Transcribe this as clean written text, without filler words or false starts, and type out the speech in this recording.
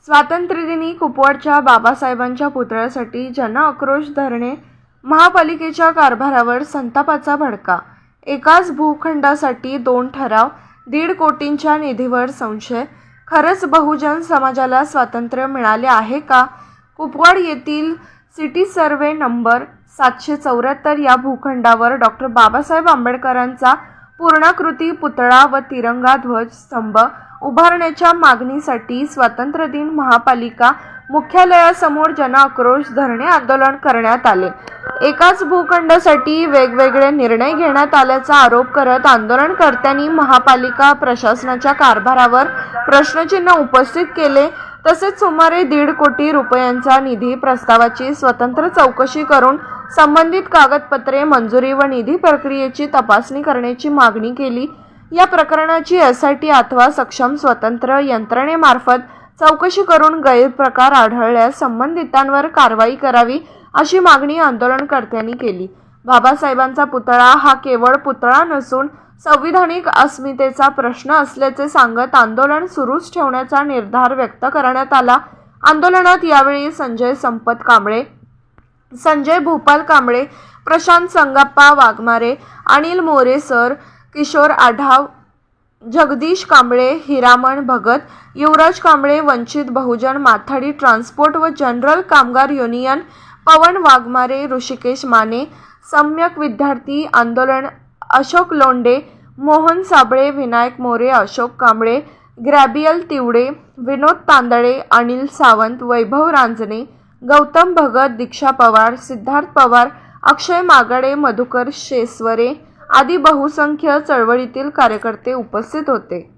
स्वातंत्र्यदिनी कुपवाडच्या बाबासाहेबांच्या पुतळ्यासाठी जनआक्रोश धरणे, महापालिकेच्या कारभारावर संतापाचा भडका. एकाच भूखंडासाठी 2 ठराव, 1.5 कोटींच्या निधीवर संशय. खरंच बहुजन समाजाला स्वातंत्र्य मिळाले आहे का? कुपवाड येथील सिटी सर्वे नंबर 774 या भूखंडावर डॉ. बाबासाहेब आंबेडकरांचा पूर्णाकृती पुतळा व तिरंगा ध्वज स्तंभ उभारण्याच्या मागणीसाठी स्वातंत्र्य दिन महापालिका मुख्यालयासमोर जनआक्रोश धरणे आंदोलन करण्यात आले. एकाच भूखंडासाठी वेगवेगळे निर्णय घेण्यात आल्याचा आरोप करत आंदोलनकर्त्यांनी महापालिका प्रशासनाच्या कारभारावर प्रश्नचिन्ह उपस्थित केले. तसेच सुमारे 1.5 कोटी रुपयांचा निधी प्रस्तावाची स्वतंत्र चौकशी करून संबंधित कागदपत्रे, मंजुरी व निधी प्रक्रियेची तपासणी करण्याची मागणी केली. या प्रकरणाची SIT अथवा सक्षम स्वतंत्र यंत्रणेमार्फत चौकशी करून गैरप्रकार आढळल्यास संबंधितांवर कारवाई करावी, अशी मागणी आंदोलनकर्त्यांनी केली. बाबासाहेबांचा पुतळा हा केवळ पुतळा नसून संविधानिक अस्मितेचा प्रश्न असल्याचे सांगत आंदोलन सुरूच ठेवण्याचा निर्धार व्यक्त करण्यात आला. आंदोलनात यावेळी संजय संपत कांबळे, संजय भूपाल कांबळे, प्रशांत संगप्पा वाघमारे, अनिल मोरे सर, किशोर आढाव, जगदीश कांबळे, हिरामण भगत, युवराज कांबळे, वंचित बहुजन माथाडी ट्रान्सपोर्ट व जनरल कामगार युनियन, पवन वाघमारे, ऋषिकेश माने, सम्यक विद्यार्थी आंदोलन, अशोक लोंढे, मोहन साबळे, विनायक मोरे, अशोक कांबळे, ग्रॅबियल तिवडे, विनोद तांदळे, अनिल सावंत, वैभव रांजणे, गौतम भगत, दीक्षा पवार, सिद्धार्थ पवार, अक्षय मागाडे, मधुकर शेसवरे आदी बहुसंख्य चळवळीतील कार्यकर्ते उपस्थित होते.